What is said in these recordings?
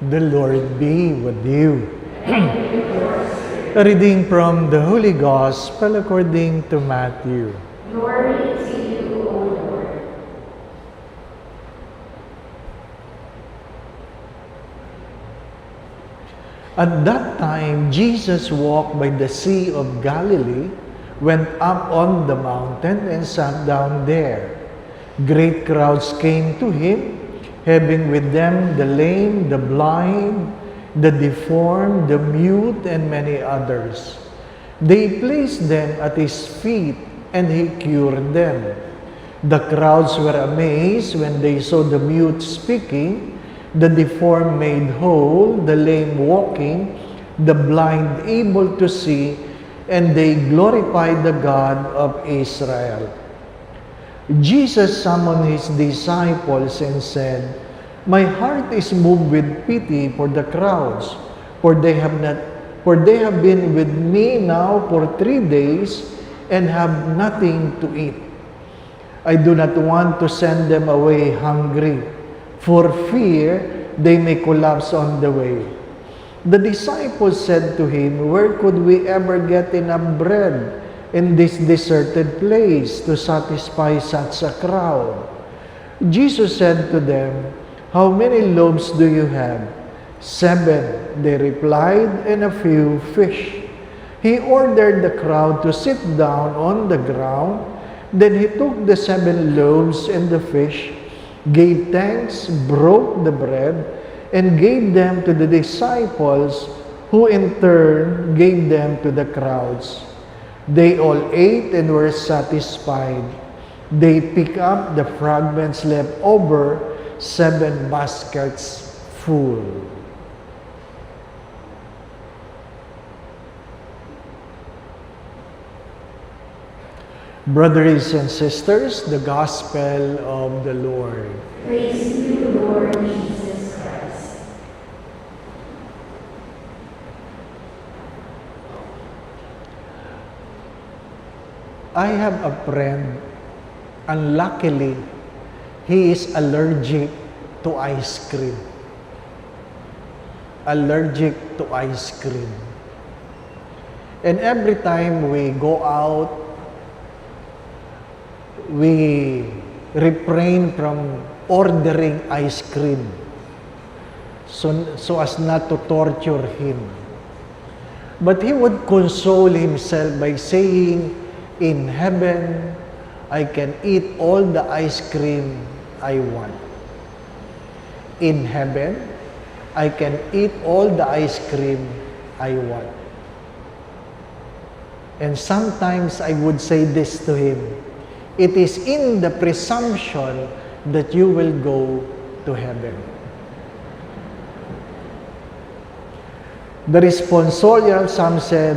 The Lord be with you. A reading from the Holy Gospel according to Matthew. Glory to you, O Lord. At that time, Jesus walked by the Sea of Galilee, went up on the mountain, and sat down there. Great crowds came to him, having with them the lame, the blind, the deformed, the mute, and many others. They placed them at his feet, and he cured them. The crowds were amazed when they saw the mute speaking, the deformed made whole, the lame walking, the blind able to see, and they glorified the God of Israel. Jesus summoned his disciples and said, "My heart is moved with pity for the crowds, for they have been with me now for 3 days and have nothing to eat. I do not want to send them away hungry, for fear they may collapse on the way." The disciples said to him, "Where could we ever get enough bread in this deserted place to satisfy such a crowd?" Jesus said to them, "How many loaves do you have?" 7, they replied, "and a few fish." He ordered the crowd to sit down on the ground. Then he took the 7 loaves and the fish, gave thanks, broke the bread, and gave them to the disciples, who in turn gave them to the crowds. They all ate and were satisfied. They picked up the fragments left over, 7 baskets full. Brothers and sisters, the Gospel of the Lord. Praise you, Lord Jesus Christ. I have a friend, unluckily, he is allergic to ice cream. Allergic to ice cream. And every time we go out, we refrain from ordering ice cream so as not to torture him. But he would console himself by saying, "In heaven, I can eat all the ice cream I want. In heaven, I can eat all the ice cream I want." And sometimes I would say this to him, "It is in the presumption that you will go to heaven." The responsorial psalm said,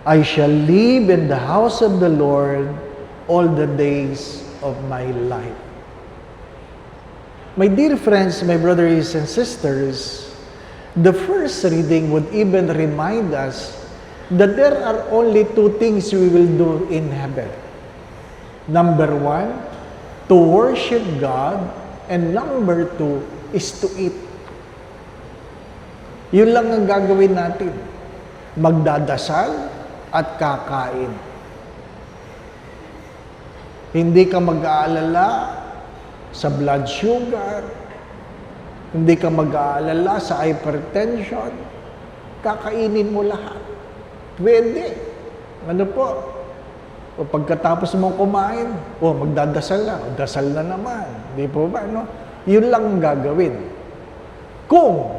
"I shall live in the house of the Lord all the days of my life." My dear friends, my brothers and sisters, the first reading would even remind us that there are only 2 things we will do in heaven. Number 1, to worship God, and number 2 is to eat. Yun lang ang gagawin natin. Magdadasal at kakain. Hindi ka mag-aalala sa blood sugar, hindi ka mag-aalala sa hypertension, kakainin mo lahat. Pwede. Ano po? O pagkatapos mong kumain, magdadasal na, dasal na naman. Di po ba, no? Yun lang ang gagawin. Kung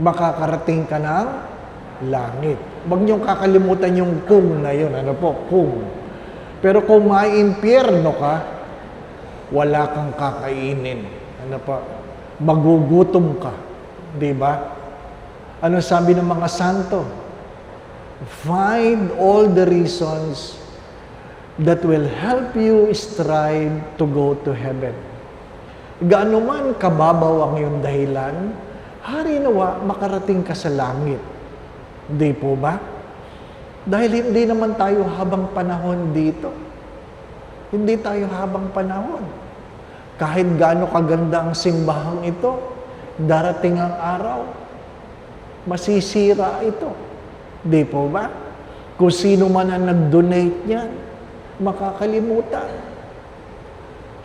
makakarating ka ng langit. Huwag niyong kakalimutan yung kung na yun. Ano po? Kung. Pero kung maimpyerno ka, wala kang kakainin. Ano po? Magugutom ka. Di ba? Ano sabi ng mga santo? Find all the reasons that will help you strive to go to heaven. Gaano man kababaw ang iyong dahilan, hari nawa makarating ka sa langit. Di po ba? Dahil hindi naman tayo habang panahon dito. Hindi tayo habang panahon. Kahit gaano kaganda ang simbahang ito, darating ang araw, masisira ito. Di po ba? Kung sino man ang nag-donate niyan, makakalimutan.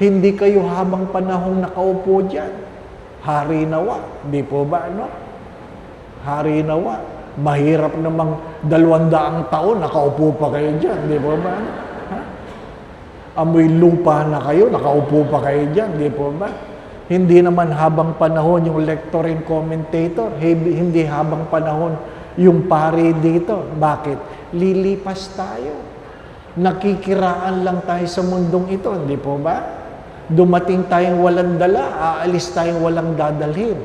Hindi kayo habang panahong nakaupo dyan. Hari nawa. Di po ba, no? Hari nawa. Mahirap namang 200 taon, nakaupo pa kayo dyan. Di po ba, no? Ha? Amoy lupa na kayo, nakaupo pa kayo dyan. Di po ba? Hindi naman habang panahon yung lector and commentator. Hindi habang panahon yung pari dito. Bakit? Lilipas tayo. Nakikiraan lang tayo sa mundong ito. Hindi po ba? Dumating tayong walang dala, aalis tayong walang dadalhin.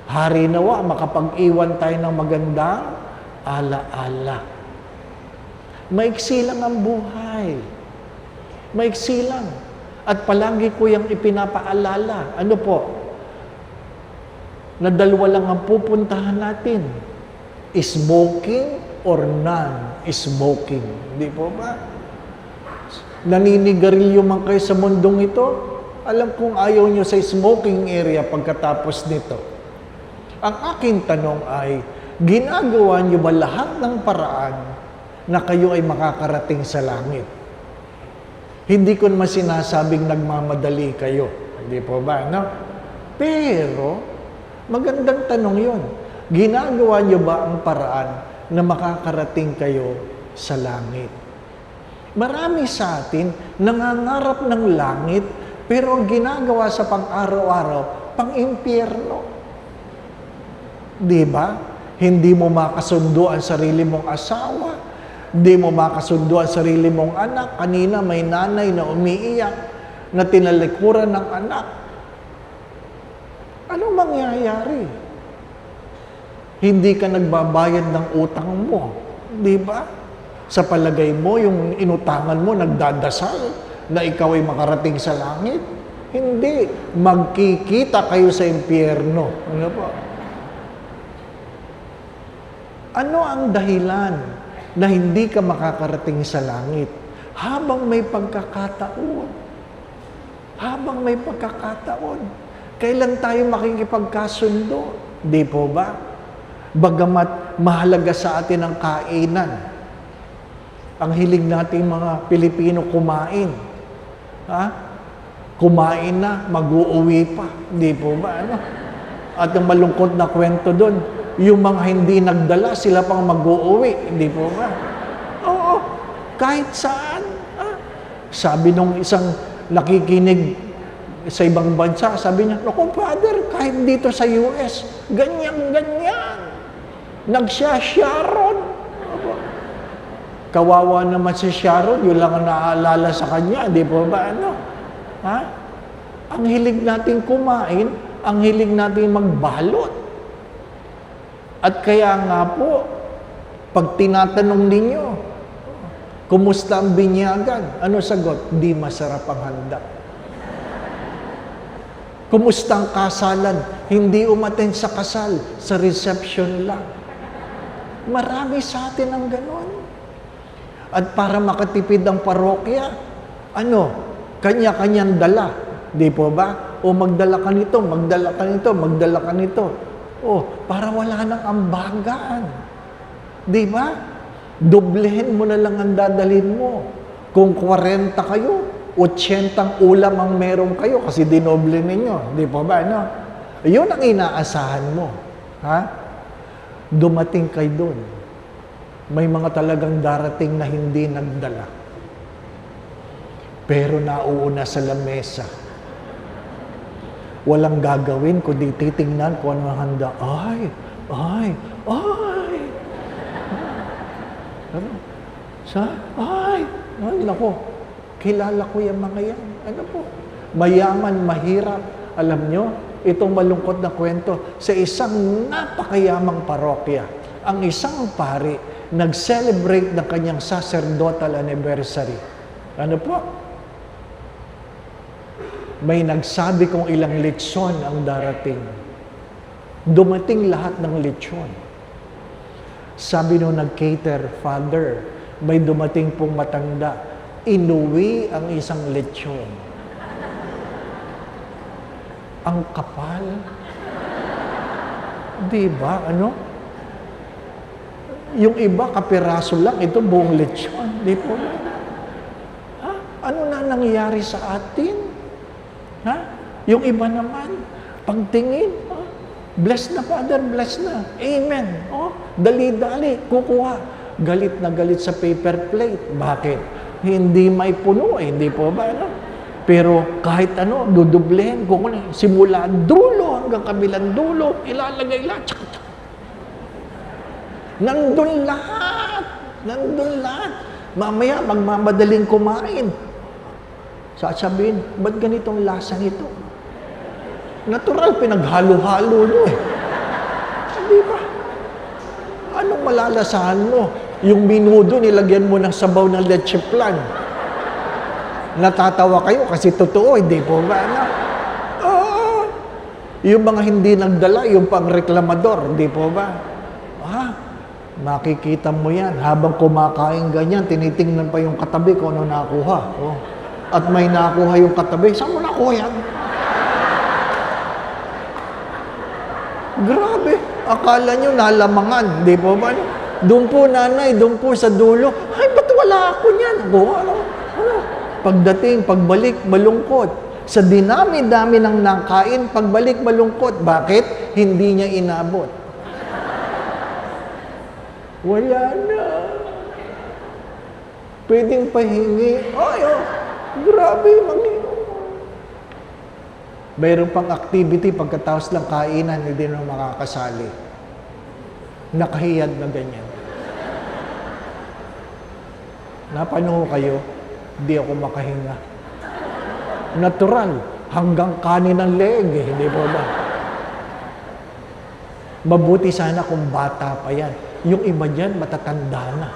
Hari nawa, makapag-iwan tayo ng magandang ala-ala. Maiksi lang ang buhay. Maiksi lang. At palagi ko yung ipinapaalala. Ano po? Na dalawa lang ang pupuntahan natin. Smoking or non-smoking. Di po ba? Naninigarilyo man kayo sa mundong ito. Alam kong ayaw nyo sa smoking area pagkatapos nito. Ang aking tanong ay, ginagawa nyo ba lahat ng paraan na kayo ay makakarating sa langit? Hindi ko naman sinasabing nagmamadali kayo. Hindi po ba, no? Pero, magandang tanong yon. Ginagawa nyo ba ang paraan na makakarating kayo sa langit? Marami sa atin nangangarap ng langit, pero ang ginagawa sa pang-araw-araw, pang-impyerno. Di ba? Hindi mo makasundo ang sarili mong asawa. Hindi mo makasundo ang sarili mong anak. Kanina may nanay na umiiyak, na tinalikuran ng anak. Anong mangyayari? Hindi ka nagbabayad ng utang mo. Di ba? Sa palagay mo, yung inutangan mo, nagdadasal na ikaw ay makarating sa langit. Hindi. Magkikita kayo sa impyerno. Ano po? Ano ang dahilan na hindi ka makakarating sa langit? Habang may pagkakataon. Habang may pagkakataon. Kailan tayo makikipagkasundo? Di po ba? Bagamat mahalaga sa atin ang kainan. Ang hilig nating mga Pilipino kumain. Ha? Kumain na, mag-uuwi pa. Di po ba? Ano? At ang malungkot na kwento doon, yung mga hindi nagdala, sila pang mag-uuwi. Hindi po ba? Oo, kahit saan. Sabi nung isang nakikinig sa ibang bansa, sabi niya, "Naku, Father, kahit dito sa US, ganyan-ganyan. Nagsya-Sharon." Kawawa naman si Sharon, yun lang ang naaalala sa kanya. Di po ba? Ano? Ha? Ang hilig natin kumain, ang hilig natin magbalot. At kaya nga po, pag tinatanong ninyo, kumusta ang binyagan? Ano sagot? Di masarap ang handa. Kumusta ang kasalan? Hindi umattend sa kasal, sa reception lang. Marami sa atin ang ganon. At para makatipid ang parokya, kanya-kanyang dala. Di po ba? O magdala ka nito, magdala ka nito, magdala ka nito. Para wala nang ambagaan. Di ba? Doblehin mo na lang ang dadalhin mo. Kung 40 kayo, 80 ulam ang meron kayo kasi dinoble ninyo. Di po ba? No? Yun ang inaasahan mo. Ha? Dumating kayo doon. May mga talagang darating na hindi nagdala. Pero nauuna sa lamesa. Walang gagawin kundi titingnan kung ano ang handa. Ay! Nako, kilala ko yung mga yan. Ano po? Mayaman, mahirap. Alam nyo, itong malungkot na kwento, sa isang napakayamang parokya, ang isang pari, nag-celebrate ng kanyang sacerdotal anniversary. Ano po? May nagsabi kung ilang lechon ang darating. Dumating lahat ng lechon. Sabi nung nag-cater, "Father, may dumating pong matanda. Inuwi ang isang lechon." Ang kapal. Di ba? Ano? Yung iba, kapiraso lang. Ito, buong lechon. Di po ba? Ha? Ano na nangyayari sa atin? Ha? Yung iba naman, pagtingin, bless na, Father, bless na. Amen. Oh, dali-dali, kukuha. Galit na galit sa paper plate. Bakit? Hindi may puno, hindi po ba? Ano? Pero kahit ano, dudublehin, kukunin. Simula dulo hanggang kabilang dulo, ilalagay lahat. Tsak, tsak. Nandun lahat. Nandun lahat. Mamaya, magmamadaling kumain. Sasabihin, ba't ganitong lasa nito? Natural, pinaghalo-halo nyo eh. Di ba? Anong malalasahan mo? Yung minudo, nilagyan mo ng sabaw ng leche flan. Natatawa kayo kasi totoo, hindi po ba? Ano? Yung mga hindi nagdala, yung pang-reklamador, hindi po ba? Makikita mo yan. Habang kumakain ganyan, tinitingnan pa yung katabi kung ano nakuha. Oh. At may nakuha yung katabi, saan mo nakuha yan? Grabe. Akala nyo nalamangan. Di po ba? Doon po nanay, doon po sa dulo. Ay, ba't wala ako niyan? Ano? Pagdating, pagbalik, malungkot. Sa dinami-dami ng nakain, pagbalik, malungkot. Bakit? Hindi niya inabot. Wala na. Pwedeng pahingi. Ay, grabe, mayroon pang activity pagkatapos ng kainan, hindi na makakasali. Nakahiyad na ganyan. Napano kayo? Hindi ako makahinga. Natural. Hanggang kanin ng leeg, hindi po ba? Mabuti sana kung bata pa yan. Yung iba dyan, matatanda na.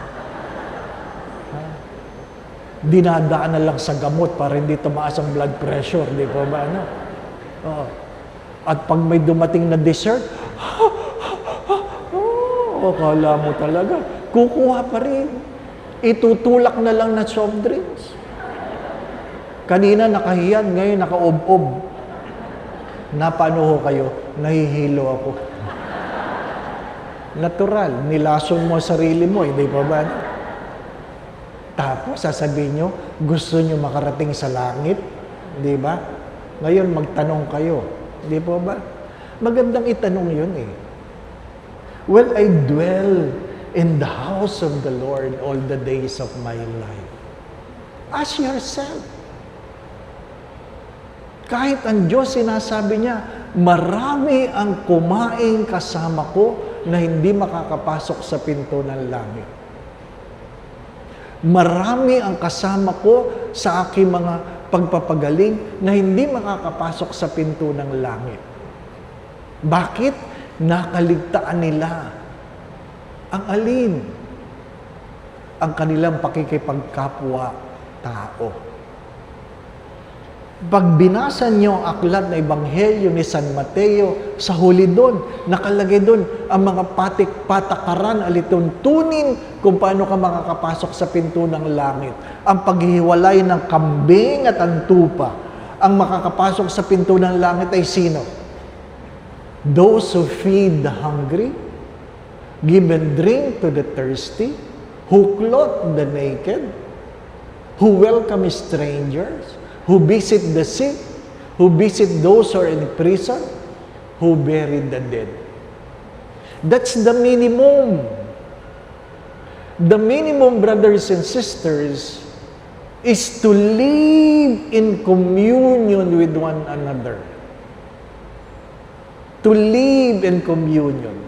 Dinadaan na lang sa gamot para hindi tumaas ang blood pressure, di po ba? Ano? At pag may dumating na dessert, akala mo talaga, kukuha pa rin. Itutulak na lang na soft drinks. Kanina nakahiyad, ngayon nakaob-ob. Napano ho kayo? Nahihilo ako. Natural, nilason mo sarili mo, hindi pa ba? Tapos sasabihin nyo, gusto nyo makarating sa langit, di ba? Ngayon magtanong kayo, di po ba? Magandang itanong yun eh. Will I dwell in the house of the Lord all the days of my life? Ask yourself. Kahit ang Diyos sinasabi niya, marami ang kumain kasama ko na hindi makakapasok sa pinto ng langit. Marami ang kasama ko sa aking mga pagpapagaling na hindi makakapasok sa pinto ng langit. Bakit? Nakaligtaan nila ang alin? Ang kanilang pakikipagkapwa-tao. Pag binasa niyo ang aklat na Ebanghelyo ni San Mateo, sa huli doon, nakalagay doon ang mga patakaran, alituntunin kung paano ka makakapasok sa pinto ng langit. Ang paghihiwalay ng kambing at ang tupa. Ang makakapasok sa pinto ng langit ay sino? Those who feed the hungry, give and drink to the thirsty, who clothe the naked, who welcome strangers, who visit the sick, who visit those who are in prison, who bury the dead. That's the minimum. The minimum, brothers and sisters, is to live in communion with one another. To live in communion.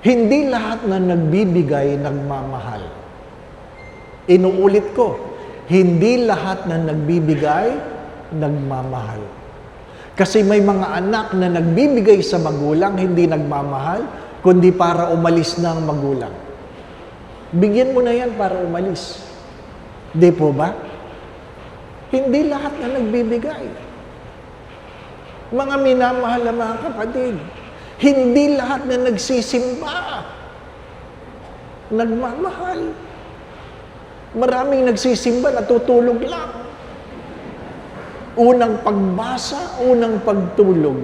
Hindi lahat na nagbibigay nagmamahal. Inuulit ko, hindi lahat na nagbibigay, nagmamahal. Kasi may mga anak na nagbibigay sa magulang, hindi nagmamahal, kundi para umalis ng magulang. Bigyan mo na yan para umalis. Di po ba? Hindi lahat na nagbibigay. Mga minamahal na mga kapatid, hindi lahat na nagsisimba, nagmamahal. Maraming nagsisimba, natutulog lang. Unang pagbasa, unang pagtulog.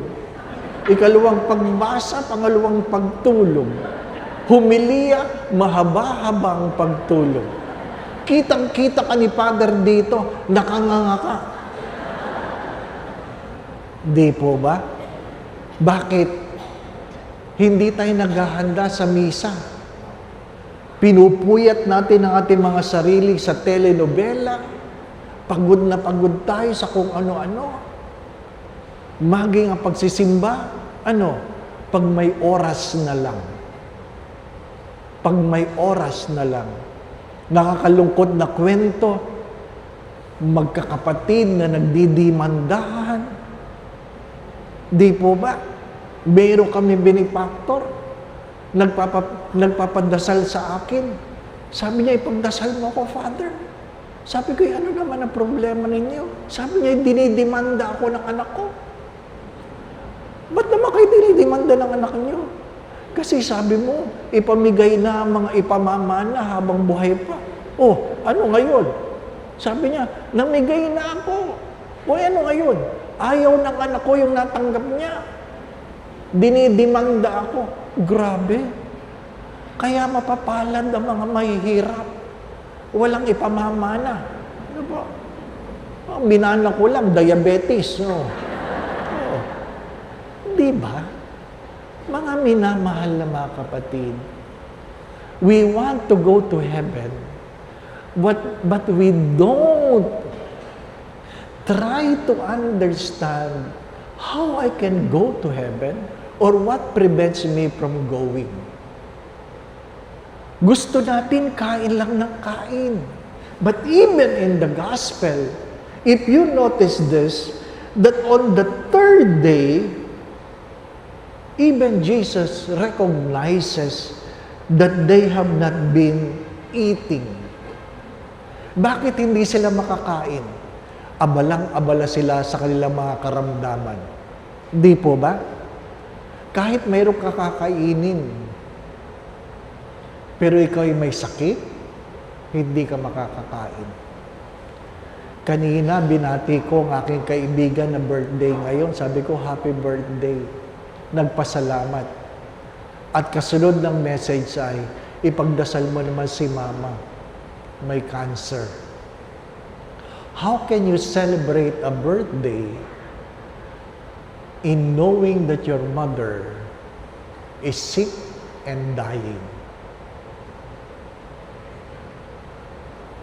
Ikalawang pagbasa, pangalawang pagtulog. Humiliya, mahaba-habang pagtulog. Kitang-kita ka ni Father dito, nakanganga ka. Di po ba? Bakit? Hindi tayo naghahanda sa misa. Pinupuyat natin ang ating mga sarili sa telenovela. Pagod na pagod tayo sa kung ano-ano. Maging ang pagsisimba, pag may oras na lang. Pag may oras na lang. Nakakalungkot na kwento, magkakapatid na nagdidimandahan. Di po ba? Meron kami benefactor, nagpapadasal sa akin. Sabi niya, ipagdasal mo ako, Father. Sabi ko, ano naman ang problema ninyo? Sabi niya, dinidimanda ako ng anak ko. Ba't naman kayo dinidimanda ng anak niyo? Kasi sabi mo, ipamigay na ang mga ipamamana habang buhay pa. Oh, ano ngayon? Sabi niya, namigay na ako. O ano ngayon? Ayaw ng anak ko yung natanggap niya. Dinidimanda ako. Grabe. Kaya mapapalad ang mga mahihirap. Walang ipamamana. Ano ba? Ang binana ko lang, diabetes. No? Oh. Di ba? Mga minamahal na mga kapatid, we want to go to heaven, but we don't try to understand how I can go to heaven or what prevents me from going. Gusto natin kain lang ng kain. But even in the gospel, if you notice this, that on the third day, even Jesus recognizes that they have not been eating. Bakit hindi sila makakain? Abalang-abala sila sa kanilang mga karamdaman. Di po ba? Kahit mayroong kakakainin, pero ikaw ay may sakit, hindi ka makakakain. Kanina, binati ko ang aking kaibigan na birthday ngayon. Sabi ko, happy birthday. Nagpasalamat. At kasunod ng message ay, ipagdasal mo naman si Mama. May cancer. How can you celebrate a birthday in knowing that your mother is sick and dying?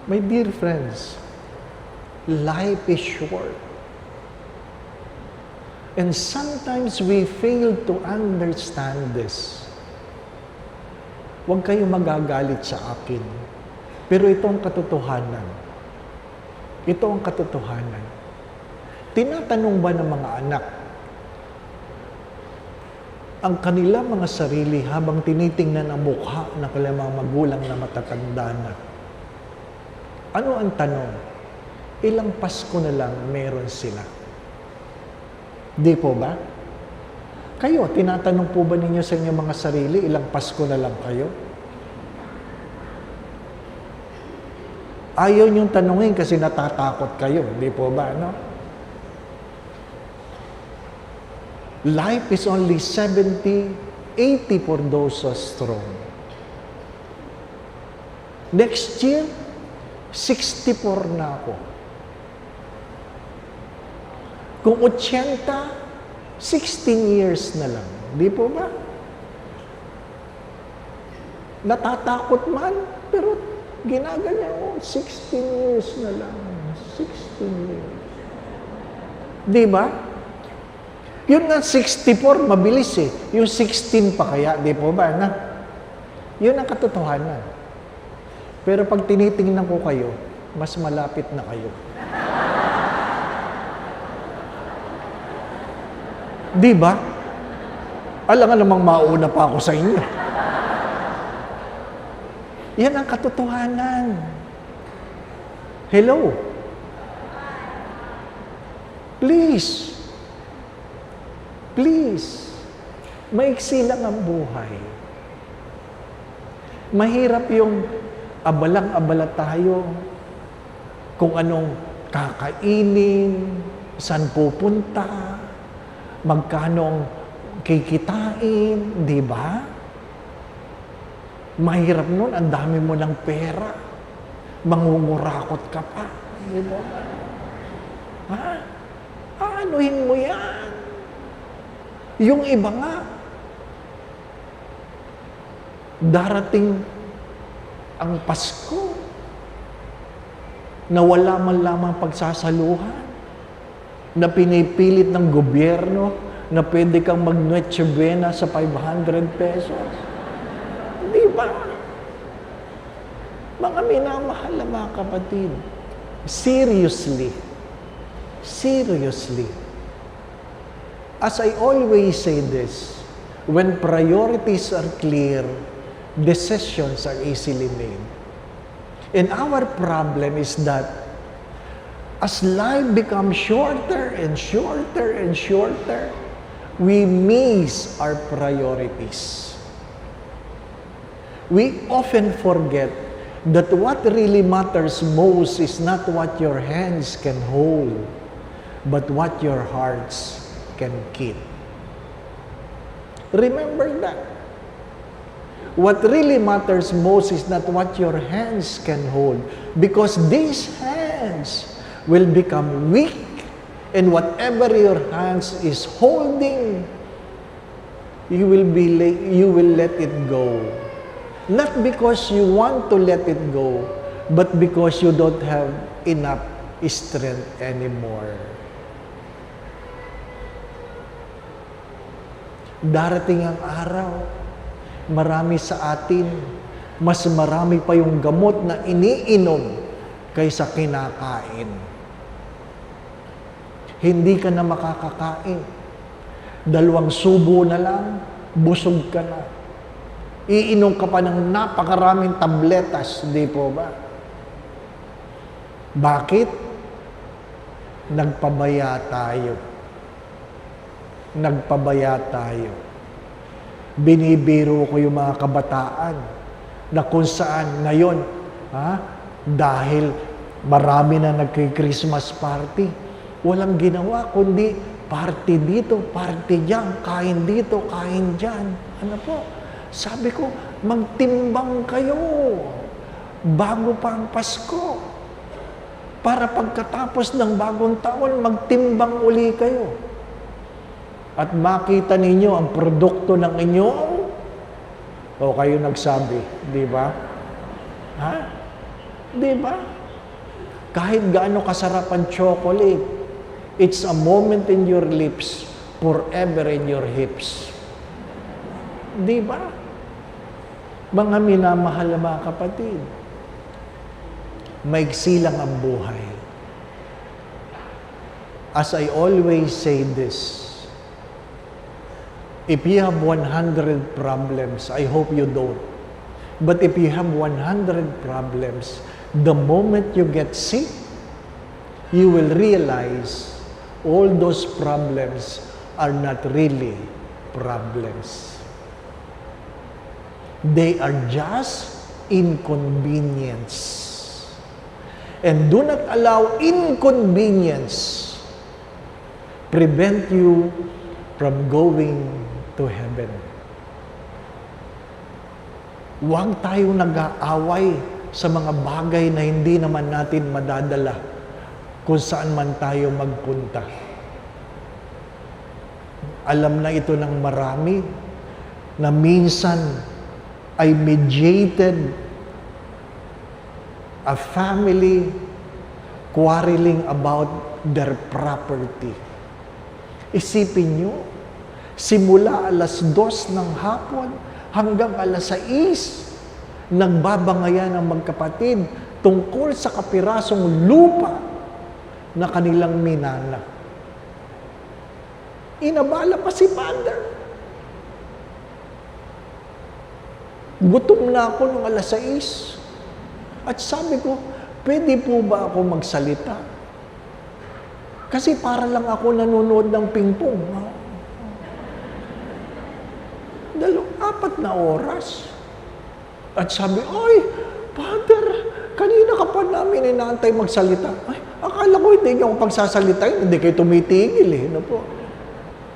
My dear friends, life is short. And sometimes we fail to understand this. Huwag kayong magagalit sa akin. Pero ito ang katotohanan. Ito ang katotohanan. Tinatanong ba ng mga anak ang kanilang mga sarili habang tinitingnan ang mukha ng kanilang mga magulang na matatanda na? Ano ang tanong? Ilang Pasko na lang meron sila? Di po ba? Kayo, tinatanong po ba ninyo sa inyong mga sarili, ilang Pasko na lang kayo? Ayaw niyong tanungin kasi natatakot kayo. Di po ba, no? Life is only 70, 80 for those who are strong. Next year, 64 na ako. Kung 80, 16 years na lang. Di po ba? Natatakot man, pero ginaganyan mo, 16 years na lang. 16 years. Di ba? Yun nga, 64, mabilis eh. Yung 16 pa kaya, di po ba? Na? Yun ang katotohanan. Pero pag tinitingnan ko kayo, mas malapit na kayo. Di ba? Alam nga namang mauna pa ako sa inyo. Yan ang katotohanan. Hello? Please. Please. Maiksi lang ang buhay. Mahirap yung abalang-abala tayo kung anong kakainin, saan pupunta, magkanong kikitain, di ba? Mahirap nun, ang dami mo ng pera. Mangungurakot ka pa. Di ba? Ha? Aanuhin mo yan. Yung iba nga, darating ang Pasko na wala man lamang pagsasaluhan, na pinipilit ng gobyerno na pwede kang mag-Noche Buena sa 500 pesos. Di ba? Mga minamahal na mga kapatid, seriously, as I always say this, when priorities are clear, decisions are easily made. And our problem is that as life becomes shorter and shorter and shorter, we miss our priorities. We often forget that what really matters most is not what your hands can hold, but what your hearts can keep. Remember that. What really matters most is not what your hands can hold, because these hands will become weak, and whatever your hands is holding, you will let it go. Not because you want to let it go, but because you don't have enough strength anymore. Darating ang araw, marami sa atin, mas marami pa yung gamot na iniinom kaysa kinakain. Hindi ka na makakakain. 2 subo na lang, busog ka na. Iinom ka pa ng napakaraming tabletas, di po ba? Bakit? Nagpabaya tayo. Binibiro ko yung mga kabataan na kung saan ngayon, dahil marami na nagki-Christmas party, walang ginawa kundi party dito, party dyan, kain dito, kain dyan. Ano po? Sabi ko, magtimbang kayo bago pa ang Pasko. Para pagkatapos ng bagong taon, magtimbang uli kayo. At makita ninyo ang produkto ng inyong, o kayo nagsabi, di ba? Ha? Di ba? Kahit gaano kasarap ang chocolate, it's a moment in your lips, forever in your hips. Di ba? Mga minamahal na mga kapatid, maigsi lang ang buhay. As I always say this, if you have 100 problems, I hope you don't. But if you have 100 problems, the moment you get sick, you will realize all those problems are not really problems. They are just inconvenience. And do not allow inconvenience prevent you from going to heaven. Huwag tayong nag-aaway sa mga bagay na hindi naman natin madadala kung saan man tayo magpunta. Alam na ito ng marami na minsan ay mediated a family quarreling about their property. Isipin nyo, simula 2:00 ng hapon hanggang 6:00, nagbabangayan ang magkapatid tungkol sa kapirasong lupa na kanilang minana. Inabala pa si Father. Gutom na ako nung 6:00. At sabi ko, pwede po ba ako magsalita? Kasi para lang ako nanonood ng pingpong. 4 na oras. At sabi, ay, Father, kanina ka pa namin inaantay magsalita. Ay, akala ko hindi niyo ako pagsasalitain, hindi kayo tumitigil eh. Ano po?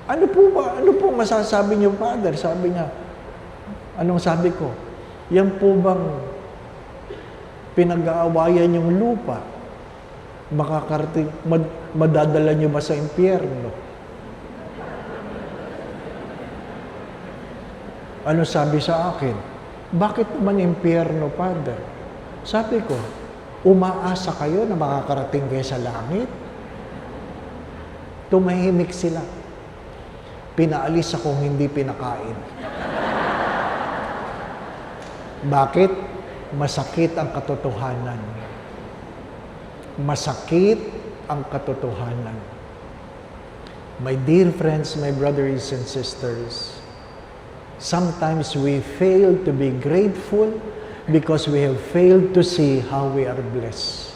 Ano po ba? Ano po masasabi niyo, Father? Sabi niya, anong sabi ko? Yan po bang pinag-aawayan yung lupa? Makakarating, madadala niyo ba sa impyerno? Ano sabi sa akin? Bakit naman impyerno, Father? Sabi ko, umaasa kayo na makakarating kayo sa langit? Tumahimik sila. Pinaalis akong hindi pinakain. Bakit? Masakit ang katotohanan. Masakit ang katotohanan. My dear friends, my brothers and sisters, sometimes we fail to be grateful because we have failed to see how we are blessed.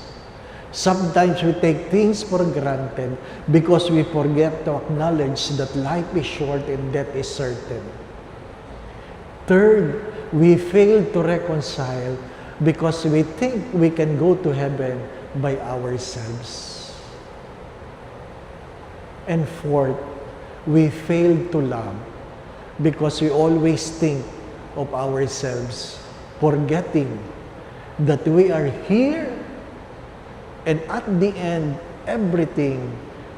Sometimes we take things for granted because we forget to acknowledge that life is short and death is certain. Third, we fail to reconcile because we think we can go to heaven by ourselves. And fourth, we fail to love because we always think of ourselves, forgetting that we are here and at the end, everything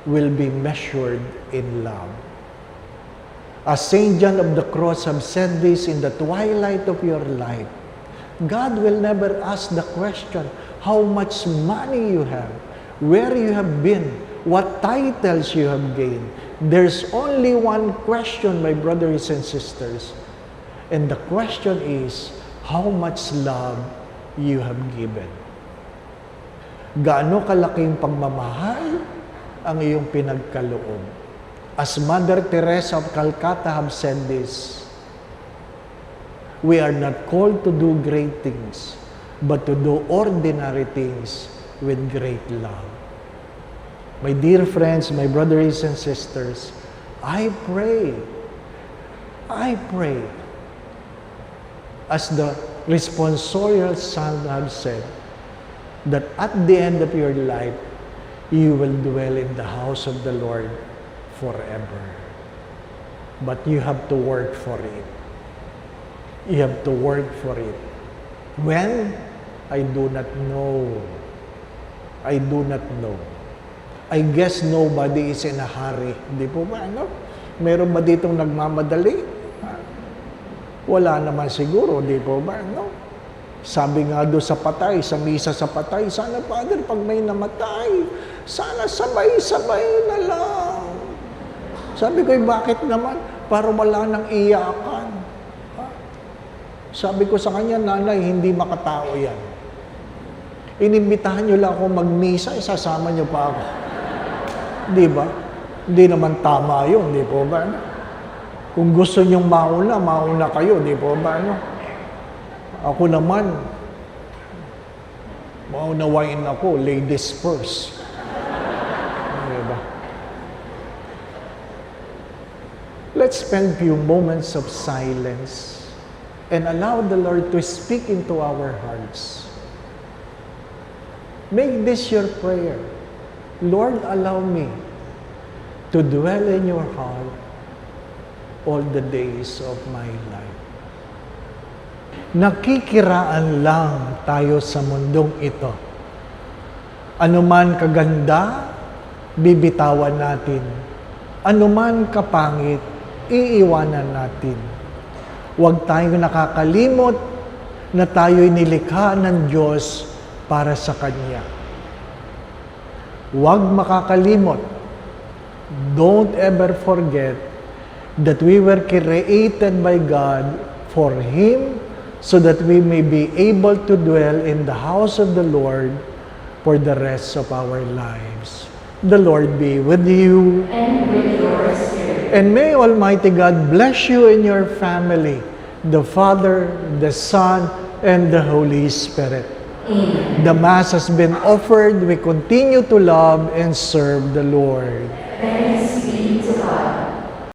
will be measured in love. As St. John of the Cross have said this in the twilight of your life, God will never ask the question, how much money you have, where you have been, what titles you have gained. There's only one question, my brothers and sisters, and the question is, how much love you have given. Gaano kalaking pagmamahal ang iyong pinagkaloob. As Mother Teresa of Calcutta have said this, we are not called to do great things, but to do ordinary things with great love. My dear friends, my brothers and sisters, I pray, as the responsorial son have said, that at the end of your life, you will dwell in the house of the Lord forever. But you have to work for it. You have to work for it. When? I do not know. I do not know. I guess nobody is in a hurry. Hindi po ba, ano? Meron ba ditong nagmamadali? Wala naman siguro, di po ba, ano? Sabi nga doon sa patay, sa misa sa patay, sana, Father, pag may namatay, sana sabay-sabay na lang. Sabi ko, bakit naman? Para wala nang iyakan. Sabi ko sa kanya, nanay, hindi makatao yan. Inimbitahan niyo lang ako magmisa, isasama niyo pa ako. Di ba? Hindi naman tama yun, di po ba? Kung gusto niyong mauna kayo, di po ba? Ako naman, maunawain ako, ladies first. Diba? Let's spend few moments of silence and allow the Lord to speak into our hearts. Make this your prayer. Lord, allow me to dwell in your heart all the days of my life. Nakikiraan lang tayo sa mundong ito. Anuman kaganda, bibitawan natin. Anuman kapangit, iiwanan natin. Huwag tayong nakakalimot na tayo'y nilikha ng Diyos para sa Kanya. Huwag makakalimot. Don't ever forget that we were created by God for Him, so that we may be able to dwell in the house of the Lord for the rest of our lives. The Lord be with you. And with your spirit. And may Almighty God bless you and your family, the Father, the Son, and the Holy Spirit. Amen. The Mass has been offered. We continue to love and serve the Lord. Thanks